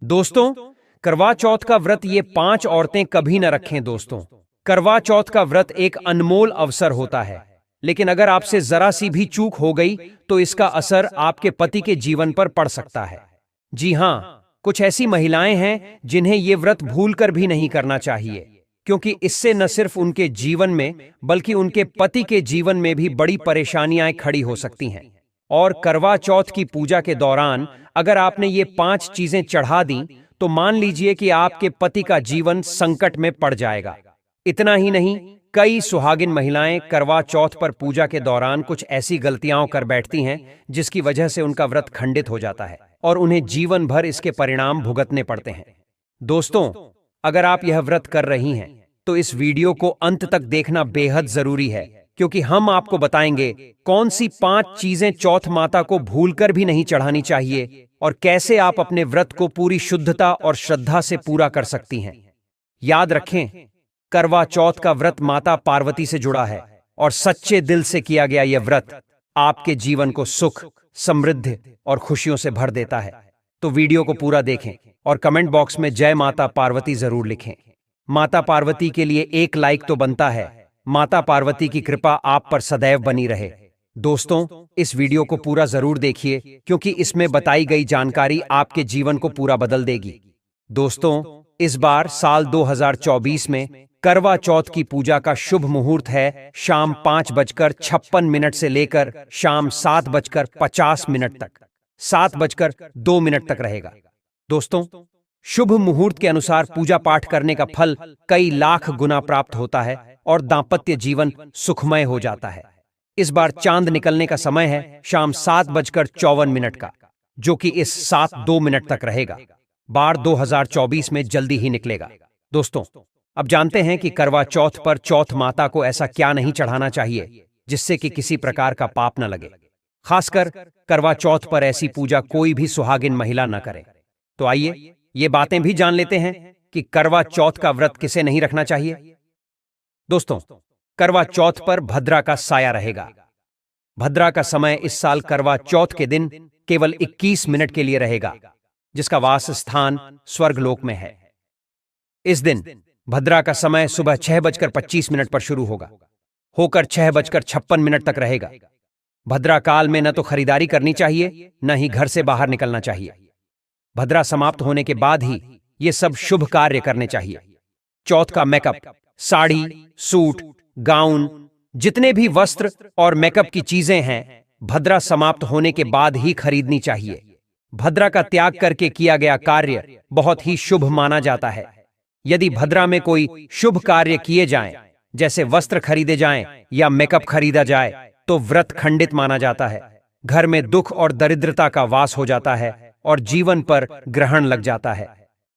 दोस्तों, करवा चौथ का व्रत ये 5 औरतें कभी न रखें। दोस्तों, करवा चौथ का व्रत एक अनमोल अवसर होता है, लेकिन अगर आपसे जरा सी भी चूक हो गई तो इसका असर आपके पति के जीवन पर पड़ सकता है। जी हाँ, कुछ ऐसी महिलाएं हैं जिन्हें ये व्रत भूलकर भी नहीं करना चाहिए, क्योंकि इससे न सिर्फ उनके जीवन में बल्कि उनके पति के जीवन में भी बड़ी परेशानियां खड़ी हो सकती हैं। और करवा चौथ की पूजा के दौरान अगर आपने ये 5 चीजें चढ़ा दी तो मान लीजिए कि आपके पति का जीवन संकट में पड़ जाएगा। इतना ही नहीं, कई सुहागिन महिलाएं करवा चौथ पर पूजा के दौरान कुछ ऐसी गलतियां कर बैठती हैं जिसकी वजह से उनका व्रत खंडित हो जाता है और उन्हें जीवन भर इसके परिणाम भुगतने पड़ते हैं। दोस्तों, अगर आप यह व्रत कर रही हैं तो इस वीडियो को अंत तक देखना बेहद जरूरी है, क्योंकि हम आपको बताएंगे कौन सी 5 चीजें चौथ माता को भूलकर भी नहीं चढ़ानी चाहिए और कैसे आप अपने व्रत को पूरी शुद्धता और श्रद्धा से पूरा कर सकती हैं। याद रखें, करवा चौथ का व्रत माता पार्वती से जुड़ा है और सच्चे दिल से किया गया यह व्रत आपके जीवन को सुख, समृद्धि और खुशियों से भर देता है। तो वीडियो को पूरा देखें और कमेंट बॉक्स में जय माता पार्वती जरूर लिखें। माता पार्वती के लिए एक लाइक तो बनता है। माता पार्वती की कृपा आप पर सदैव बनी रहे। दोस्तों, इस वीडियो को पूरा जरूर देखिए, क्योंकि इसमें बताई गई जानकारी आपके जीवन को पूरा बदल देगी। दोस्तों, इस बार साल 2024 में करवा चौथ की पूजा का शुभ मुहूर्त है शाम 5:56 से लेकर शाम 7:50 तक। 7:02 तक रहेगा। दोस्तों, शुभ मुहूर्त के अनुसार पूजा पाठ करने का फल कई लाख गुना प्राप्त होता है और दांपत्य जीवन सुखमय हो जाता है। इस बार चांद निकलने का समय है शाम 7:54 का, जो कि इस 7:02 तक रहेगा। बार 2024 में जल्दी ही निकलेगा। दोस्तों, अब जानते हैं कि करवा चौथ पर चौथ माता को ऐसा क्या नहीं चढ़ाना चाहिए जिससे कि किसी प्रकार का पाप न लगे। खासकर करवा चौथ पर ऐसी पूजा कोई भी सुहागिन महिला न करे। तो आइए ये बातें भी जान लेते हैं कि करवा चौथ का व्रत किसे नहीं रखना चाहिए। दोस्तों, करवा चौथ पर भद्रा का साया रहेगा। भद्रा का समय इस साल करवा चौथ के दिन केवल 21 मिनट के लिए रहेगा, जिसका वास स्थान स्वर्गलोक में है। इस दिन भद्रा का समय सुबह 6:25 पर शुरू होकर 6:56 तक रहेगा। भद्रा काल में न तो खरीदारी करनी चाहिए, न ही घर से बाहर निकलना चाहिए। भद्रा समाप्त होने के बाद ही ये सब शुभ कार्य करने चाहिए। चौथ का मेकअप, साड़ी, सूट, गाउन, जितने भी वस्त्र और मेकअप की चीजें हैं, भद्रा समाप्त होने के बाद ही खरीदनी चाहिए। भद्रा का त्याग करके किया गया कार्य बहुत ही शुभ माना जाता है। यदि भद्रा में कोई शुभ कार्य किए जाएं, जैसे वस्त्र खरीदे जाएं या मेकअप खरीदा जाए, तो व्रत खंडित माना जाता है। घर में दुख और दरिद्रता का वास हो जाता है और जीवन पर ग्रहण लग जाता है।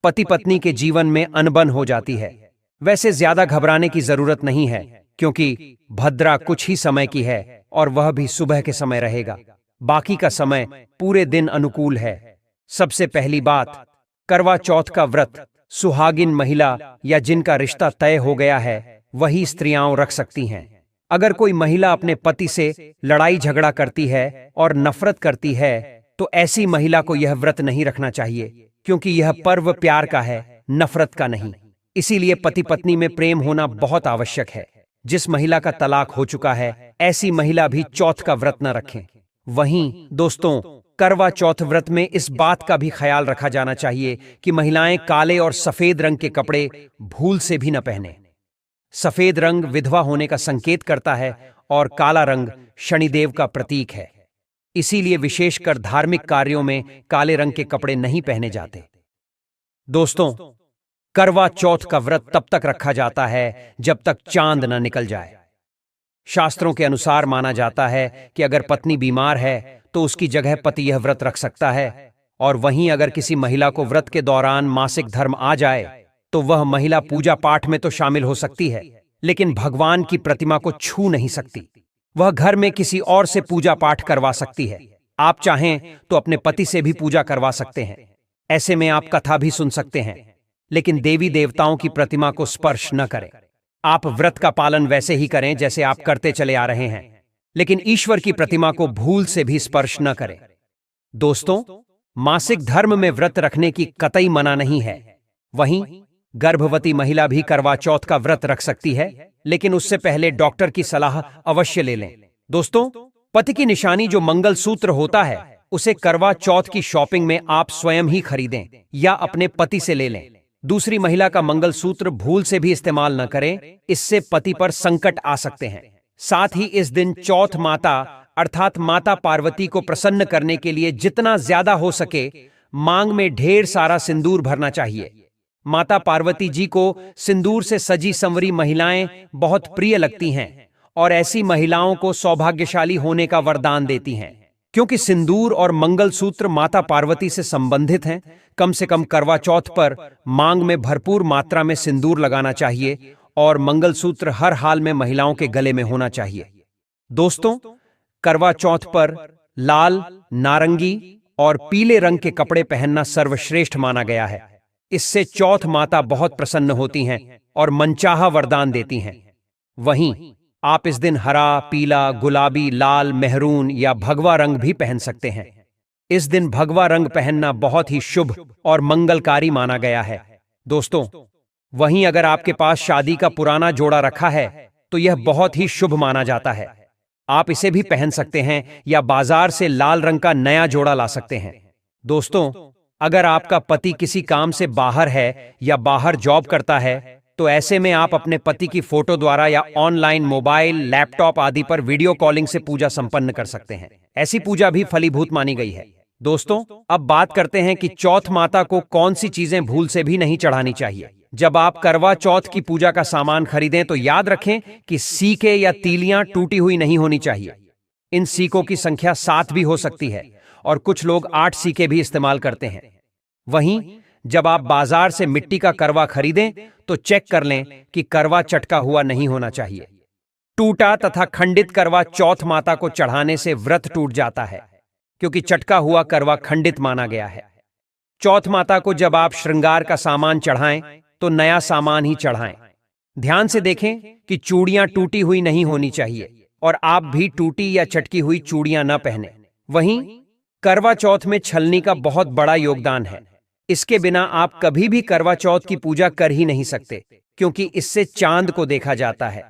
पति पत्नी के जीवन में अनबन हो जाती है। वैसे ज्यादा घबराने की जरूरत नहीं है, क्योंकि भद्रा कुछ ही समय की है और वह भी सुबह के समय रहेगा। बाकी का समय पूरे दिन अनुकूल है। सबसे पहली बात, करवा चौथ का व्रत सुहागिन महिला या जिनका रिश्ता तय हो गया है वही स्त्रियां रख सकती हैं। अगर कोई महिला अपने पति से लड़ाई झगड़ा करती है और नफरत करती है तो ऐसी महिला को यह व्रत नहीं रखना चाहिए, क्योंकि यह पर्व प्यार का है, नफरत का नहीं। इसीलिए पति पत्नी में प्रेम होना बहुत आवश्यक है। जिस महिला का तलाक हो चुका है, ऐसी महिला भी चौथ का व्रत न रखें। वहीं दोस्तों, करवा चौथ व्रत में इस बात का भी ख्याल रखा जाना चाहिए कि महिलाएं काले और सफेद रंग के कपड़े भूल से भी न पहने। सफेद रंग विधवा होने का संकेत करता है और काला रंग शनिदेव का प्रतीक है। इसीलिए विशेषकर धार्मिक कार्यों में काले रंग के कपड़े नहीं पहने जाते। दोस्तों, करवा चौथ का व्रत तब तक रखा जाता है जब तक चांद न निकल जाए। शास्त्रों के अनुसार माना जाता है कि अगर पत्नी बीमार है तो उसकी जगह पति यह व्रत रख सकता है, और वहीं अगर किसी महिला को व्रत के दौरान मासिक धर्म आ जाए तो वह महिला पूजा पाठ में तो शामिल हो सकती है, लेकिन भगवान की प्रतिमा को छू नहीं सकती। वह घर में किसी और से पूजा पाठ करवा सकती है। आप चाहें तो अपने पति से भी पूजा करवा सकते हैं। ऐसे में आप कथा भी सुन सकते हैं, लेकिन देवी देवताओं की प्रतिमा को स्पर्श न करें। आप व्रत का पालन वैसे ही करें जैसे आप करते चले आ रहे हैं, लेकिन ईश्वर की प्रतिमा को भूल से भी स्पर्श न करें। दोस्तों, मासिक धर्म में व्रत रखने की कतई मना नहीं है। वहीं गर्भवती महिला भी करवा चौथ का व्रत रख सकती है, लेकिन उससे पहले डॉक्टर की सलाह अवश्य ले लें। दोस्तों, पति की निशानी जो मंगलसूत्र होता है, उसे करवा चौथ की शॉपिंग में आप स्वयं ही खरीदें या अपने पति से ले लें। दूसरी महिला का मंगलसूत्र भूल से भी इस्तेमाल न करें, इससे पति पर संकट आ सकते हैं। साथ ही इस दिन चौथ माता अर्थात माता पार्वती को प्रसन्न करने के लिए जितना ज्यादा हो सके मांग में ढेर सारा सिंदूर भरना चाहिए। माता पार्वती जी को सिंदूर से सजी संवरी महिलाएं बहुत प्रिय लगती हैं और ऐसी महिलाओं को सौभाग्यशाली होने का वरदान देती हैं। क्योंकि सिंदूर और मंगलसूत्र माता पार्वती से संबंधित हैं, कम से कम करवा चौथ पर मांग में भरपूर मात्रा में सिंदूर लगाना चाहिए और मंगलसूत्र हर हाल में महिलाओं के गले में होना चाहिए। दोस्तों, करवा चौथ पर लाल, नारंगी और पीले रंग के कपड़े पहनना सर्वश्रेष्ठ माना गया है। इससे चौथ माता बहुत प्रसन्न होती हैं और मनचाहा वरदान देती हैं। वहीं आप इस दिन हरा, पीला, गुलाबी, लाल, मेहरून या भगवा रंग भी पहन सकते हैं। इस दिन भगवा रंग पहनना बहुत ही शुभ और मंगलकारी माना गया है। दोस्तों, वहीं अगर आपके पास शादी का पुराना जोड़ा रखा है तो यह बहुत ही शुभ माना जाता है। आप इसे भी पहन सकते हैं या बाजार से लाल रंग का नया जोड़ा ला सकते हैं। दोस्तों, अगर आपका पति किसी काम से बाहर है या बाहर जॉब करता है तो ऐसे में आप अपने पति की फोटो द्वारा या ऑनलाइन मोबाइल, लैपटॉप आदि पर वीडियो कॉलिंग से पूजा संपन्न कर सकते हैं। ऐसी पूजा भी फलीभूत मानी गई है। दोस्तों, अब बात करते हैं कि चौथ माता को कौन सी चीजें भूल से भी नहीं चढ़ानी चाहिए। जब आप करवा चौथ की पूजा का सामान खरीदें तो याद रखें कि सीके या तीलियां टूटी हुई नहीं होनी चाहिए। इन सीकों की संख्या 7 भी हो सकती है और कुछ लोग 8 सीके भी इस्तेमाल करते हैं। वहीं जब आप बाजार से मिट्टी का करवा खरीदें तो चेक कर लें कि करवा चटका हुआ नहीं होना चाहिए। टूटा तथा खंडित करवा चौथ माता को चढ़ाने से व्रत टूट जाता है, क्योंकि चटका हुआ करवा खंडित माना गया है। चौथ माता को जब आप श्रृंगार का सामान चढ़ाएं तो नया सामान ही चढ़ाएं। ध्यान से देखें कि चूड़ियां टूटी हुई नहीं होनी चाहिए और आप भी टूटी या चटकी हुई चूड़ियां न पहने। वहीं करवा चौथ में छलनी का बहुत बड़ा योगदान है। इसके बिना आप कभी भी करवा चौथ की पूजा कर ही नहीं सकते, क्योंकि इससे चांद को देखा जाता है।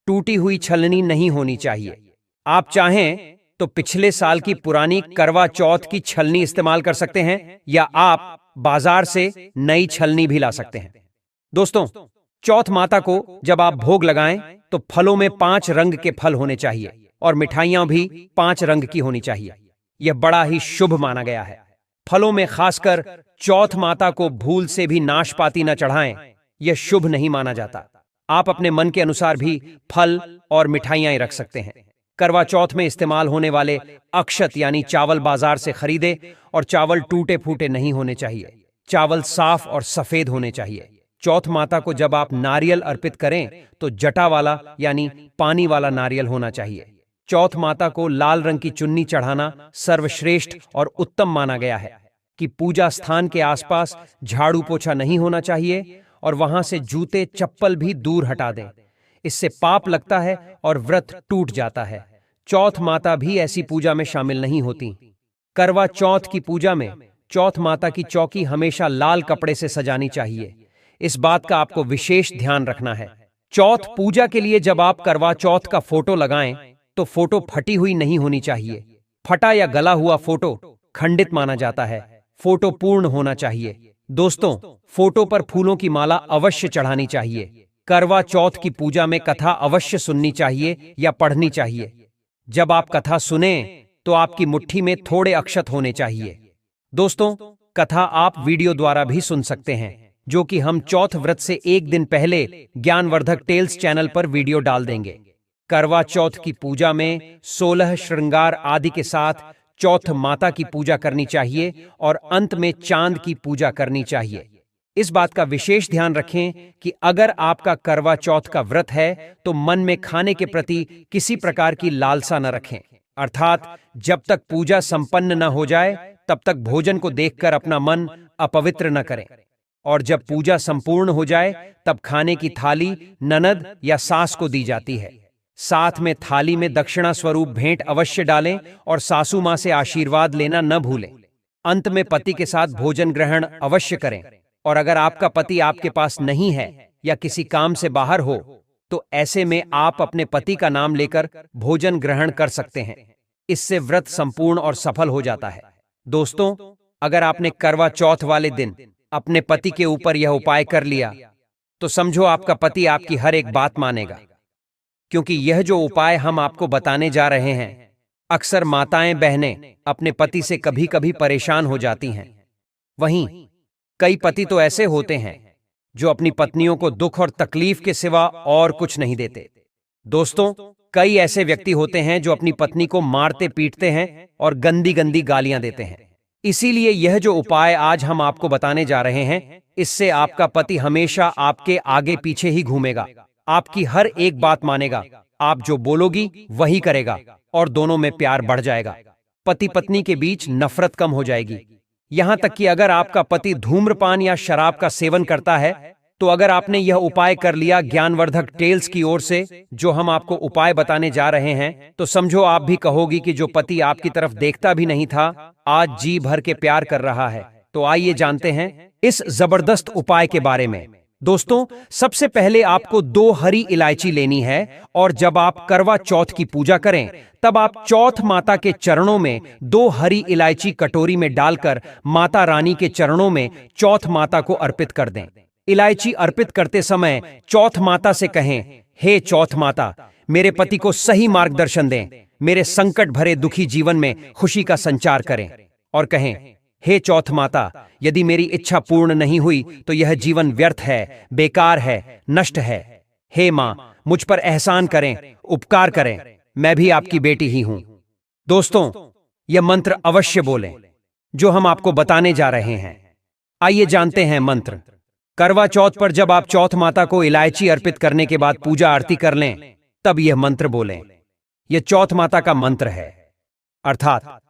टूटी हुई छलनी नहीं होनी चाहिए। आप चाहें तो पिछले साल की पुरानी करवा चौथ की छलनी इस्तेमाल कर सकते हैं या आप बाजार से नई छलनी भी ला सकते हैं। दोस्तों, चौथ माता को जब आप भोग लगाएं तो फलों में 5 रंग के फल होने चाहिए और मिठाइयां भी 5 रंग की होनी चाहिए। यह बड़ा ही शुभ माना गया है। फलों में खासकर चौथ माता को भूल से भी नाशपाती न चढ़ाएं, यह शुभ नहीं माना जाता। आप अपने मन के अनुसार भी फल और मिठाइयां रख सकते हैं। करवा चौथ में इस्तेमाल होने वाले अक्षत यानी चावल बाजार से खरीदे और चावल टूटे फूटे नहीं होने चाहिए। चावल साफ और सफेद होने चाहिए। चौथ माता को जब आप नारियल अर्पित करें तो जटा वाला यानी पानी वाला नारियल होना चाहिए। चौथ माता को लाल रंग की चुन्नी चढ़ाना सर्वश्रेष्ठ और उत्तम माना गया है कि पूजा स्थान के आसपास झाड़ू पोछा नहीं होना चाहिए और वहां से जूते चप्पल भी दूर हटा दें। इससे पाप लगता है और व्रत टूट जाता है। चौथ माता भी ऐसी पूजा में शामिल नहीं होती। करवा चौथ की पूजा में चौथ माता की चौकी हमेशा लाल कपड़े से सजानी चाहिए। इस बात का आपको विशेष ध्यान रखना है। चौथ पूजा के लिए जब आप करवा चौथ का फोटो लगाएं तो फोटो फटी हुई नहीं होनी चाहिए। फटा या गला हुआ फोटो खंडित माना जाता है। फोटो पूर्ण होना चाहिए। दोस्तों, फोटो पर फूलों की माला अवश्य चढ़ानी चाहिए। करवा चौथ की पूजा में कथा अवश्य सुननी चाहिए या पढ़नी चाहिए। जब आप कथा सुने तो आपकी मुट्ठी में थोड़े अक्षत होने चाहिए। दोस्तों, कथा आप वीडियो द्वारा भी सुन सकते हैं, जो कि हम चौथ व्रत से एक दिन पहले ज्ञानवर्धक टेल्स चैनल पर वीडियो डाल देंगे। करवा चौथ की पूजा में 16 श्रृंगार आदि के साथ चौथ माता की पूजा करनी चाहिए और अंत में चांद की पूजा करनी चाहिए। इस बात का विशेष ध्यान रखें कि अगर आपका करवा चौथ का व्रत है तो मन में खाने के प्रति किसी प्रकार की लालसा न रखें, अर्थात जब तक पूजा संपन्न न हो जाए तब तक भोजन को देखकर अपना मन अपवित्र न करें, और जब पूजा संपूर्ण हो जाए तब खाने की थाली ननद या सास को दी जाती है। साथ में थाली में दक्षिणा स्वरूप भेंट अवश्य डालें और सासू मां से आशीर्वाद लेना न भूलें। अंत में पति के साथ भोजन ग्रहण अवश्य करें। और अगर आपका पति आपके पास नहीं है या किसी काम से बाहर हो, तो ऐसे में आप अपने पति का नाम लेकर भोजन ग्रहण कर सकते हैं। इससे व्रत संपूर्ण और सफल हो जाता है। दोस्तों, अगर आपने करवा चौथ वाले दिन अपने पति के ऊपर यह उपाय कर लिया, तो समझो आपका पति आपकी हर एक बात मानेगा। क्योंकि यह जो उपाय हम आपको बताने जा रहे हैं, अक्सर माताएं बहनें अपने पति से कभी कभी परेशान हो जाती हैं। वहीं कई पति तो ऐसे होते हैं जो अपनी पत्नियों को दुख और तकलीफ के सिवा और कुछ नहीं देते। दोस्तों, कई ऐसे व्यक्ति होते हैं जो अपनी पत्नी को मारते पीटते हैं और गंदी गंदी गालियां देते हैं। इसीलिए यह जो उपाय आज हम आपको बताने जा रहे हैं, इससे आपका पति हमेशा आपके आगे पीछे ही घूमेगा, आपकी हर एक बात मानेगा, आप जो बोलोगी वही करेगा और दोनों में प्यार बढ़ जाएगा। पति पत्नी के बीच नफरत कम हो जाएगी। यहां तक कि अगर आपका पति धूम्रपान या शराब का सेवन करता है, तो अगर आपने यह उपाय कर लिया ज्ञानवर्धक टेल्स की ओर से, जो हम आपको उपाय बताने जा रहे हैं, तो समझो आप भी कहोगी कि जो पति आपकी तरफ देखता भी नहीं था, आज जी भर के प्यार कर रहा है। तो आइए जानते हैं इस जबरदस्त उपाय के बारे में। दोस्तों, सबसे पहले आपको 2 हरी इलायची लेनी है और जब आप करवा चौथ की पूजा करें, तब आप चौथ माता के चरणों में 2 हरी इलायची कटोरी में डालकर माता रानी के चरणों में चौथ माता को अर्पित कर दें। इलायची अर्पित करते समय चौथ माता से कहें, हे चौथ माता, मेरे पति को सही मार्गदर्शन दें, मेरे संकट भरे दुखी जीवन में खुशी का संचार करें। और कहें, हे चौथ माता, यदि मेरी इच्छा पूर्ण नहीं हुई तो यह जीवन व्यर्थ है, बेकार है, नष्ट है। हे मां, मुझ पर एहसान करें, उपकार करें, मैं भी आपकी बेटी ही हूं। दोस्तों, यह मंत्र अवश्य बोलें जो हम आपको बताने जा रहे हैं। आइए जानते हैं मंत्र। करवा चौथ पर जब आप चौथ माता को इलायची अर्पित करने के बाद पूजा आरती कर लें, तब यह मंत्र बोलें। यह चौथ माता का मंत्र है, अर्थात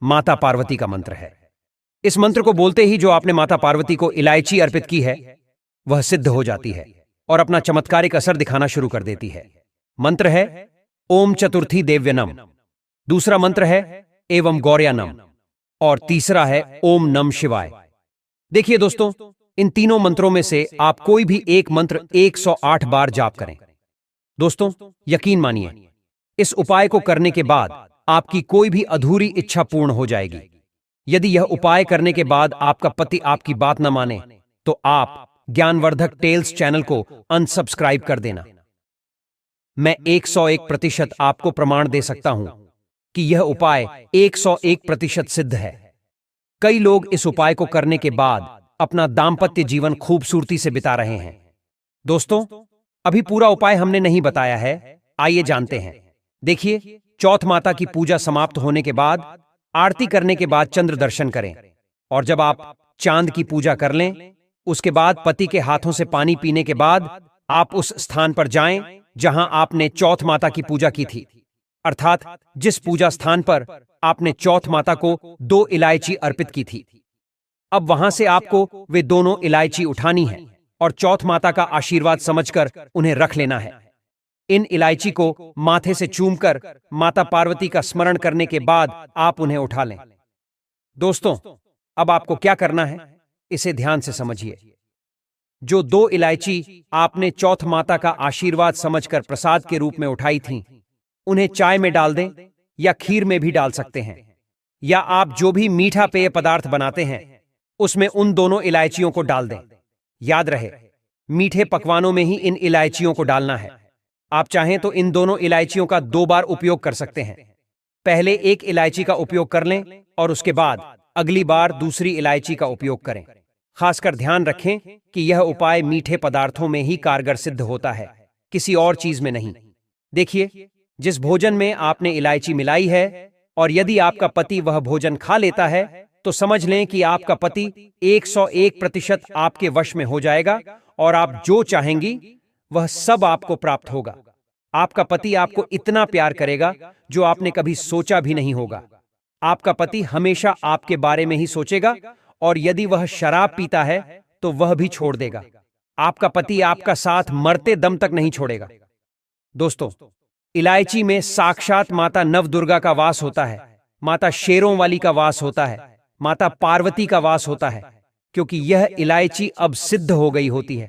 माता पार्वती का मंत्र है। इस मंत्र को बोलते ही जो आपने माता पार्वती को इलायची अर्पित की है, वह सिद्ध हो जाती है और अपना चमत्कारिक असर दिखाना शुरू कर देती है। मंत्र है ओम चतुर्थी देव्यनम, दूसरा मंत्र है एवं गौर्यानम, और तीसरा है ओम नम शिवाय। देखिए दोस्तों, इन तीनों मंत्रों में से आप कोई भी एक मंत्र 108 बार जाप करें। दोस्तों, यकीन मानिए, इस उपाय को करने के बाद आपकी कोई भी अधूरी इच्छा पूर्ण हो जाएगी। यदि यह उपाय करने के बाद आपका पति आपकी बात न माने, तो आप ज्ञानवर्धक टेल्स चैनल को अनसब्सक्राइब कर देना। मैं 101% आपको प्रमाण दे सकता हूं कि यह उपाय 101% सिद्ध है। कई लोग इस उपाय को करने के बाद अपना दाम्पत्य जीवन खूबसूरती से बिता रहे हैं। दोस्तों, अभी पूरा उपाय हमने नहीं बताया है, आइए जानते हैं। देखिए, चौथ माता की पूजा समाप्त होने के बाद आरती करने के बाद चंद्र दर्शन करें, और जब आप चांद की पूजा कर लें, उसके बाद पति के हाथों से पानी पीने के बाद आप उस स्थान पर जाएं जहां आपने चौथ माता की पूजा की थी, अर्थात जिस पूजा स्थान पर आपने चौथ माता को 2 इलायची अर्पित की थी। अब वहां से आपको वे दोनों इलायची उठानी है और चौथ माता का आशीर्वाद समझकर उन्हें रख लेना है। इन इलायची को माथे से चूमकर माता पार्वती का स्मरण करने के बाद आप उन्हें उठा लें। दोस्तों, अब आपको क्या करना है, इसे ध्यान से समझिए। जो 2 इलायची आपने चौथ माता का आशीर्वाद समझकर प्रसाद के रूप में उठाई थीं, उन्हें चाय में डाल दें या खीर में भी डाल सकते हैं, या आप जो भी मीठा पेय पदार्थ बनाते हैं उसमें उन दोनों इलायचियों को डाल दें। याद रहे, मीठे पकवानों में ही इन इलायचियों को डालना है। आप चाहें तो इन दोनों इलायचियों का 2 बार उपयोग कर सकते हैं। पहले एक इलायची का उपयोग कर लें और उसके बाद अगली बार दूसरी इलायची का उपयोग करें। खासकर ध्यान रखें कि यह उपाय मीठे पदार्थों में ही कारगर सिद्ध होता है, किसी और चीज में नहीं। देखिए, जिस भोजन में आपने इलायची मिलाई है और यदि आपका पति वह भोजन खा लेता है, तो समझ लें कि आपका पति 101% आपके वश में हो जाएगा और आप जो चाहेंगी वह सब आपको प्राप्त होगा। आपका पति आपको इतना प्यार करेगा जो आपने कभी सोचा भी नहीं होगा। आपका पति हमेशा आपके बारे में ही सोचेगा और यदि वह शराब पीता है तो वह भी छोड़ देगा। आपका पति आपका साथ मरते दम तक नहीं छोड़ेगा। दोस्तों, इलायची में साक्षात माता नवदुर्गा का वास होता है, माता शेरों वाली का वास होता है, माता पार्वती का वास होता है, क्योंकि यह इलायची अब सिद्ध हो गई होती है।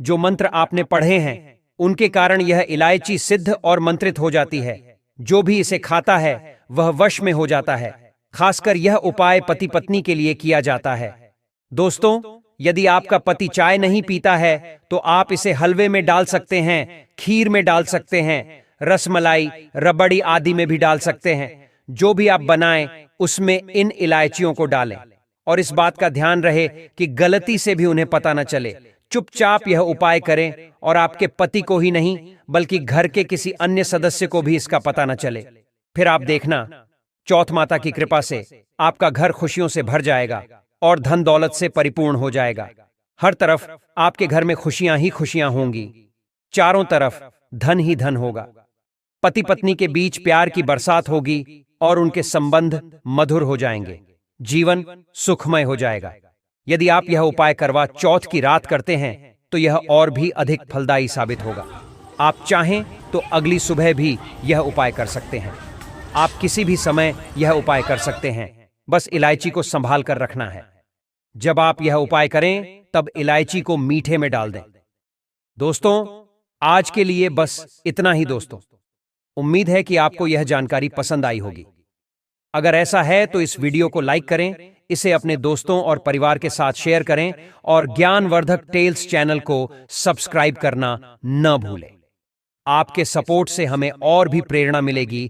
जो मंत्र आपने पढ़े हैं उनके कारण यह इलायची सिद्ध और मंत्रित हो जाती है। जो भी इसे खाता है वह वश में हो जाता है। खासकर यह उपाय पति पत्नी के लिए किया जाता है। दोस्तों, यदि आपका पति चाय नहीं पीता है तो आप इसे हलवे में डाल सकते हैं, खीर में डाल सकते हैं, रसमलाई, रबड़ी आदि में भी डाल सकते हैं। जो भी आप बनाएं उसमें इन इलायचियों को डालें और इस बात का ध्यान रहे कि गलती से भी उन्हें पता न चले। चुपचाप यह उपाय करें और आपके पति को ही नहीं बल्कि घर के किसी अन्य सदस्य को भी इसका पता न चले। फिर आप देखना, चौथ माता की कृपा से आपका घर खुशियों से भर जाएगा और धन दौलत से परिपूर्ण हो जाएगा। हर तरफ आपके घर में खुशियां ही खुशियां होंगी। चारों तरफ धन ही धन होगा। पति पत्नी के बीच प्यार की बरसात होगी और उनके संबंध मधुर हो जाएंगे। जीवन सुखमय हो जाएगा। यदि आप यह उपाय करवा चौथ की रात करते हैं तो यह और भी अधिक फलदायी साबित होगा। आप चाहें तो अगली सुबह भी यह उपाय कर सकते हैं। आप किसी भी समय यह उपाय कर सकते हैं। बस इलायची को संभाल कर रखना है। जब आप यह उपाय करें तब इलायची को मीठे में डाल दें। दोस्तों, आज के लिए बस इतना ही। दोस्तों, उम्मीद है कि आपको यह जानकारी पसंद आई होगी। अगर ऐसा है तो इस वीडियो को लाइक करें, इसे अपने दोस्तों और परिवार के साथ शेयर करें और ज्ञानवर्धक टेल्स चैनल को सब्सक्राइब करना न भूलें। आपके सपोर्ट से हमें और भी प्रेरणा मिलेगी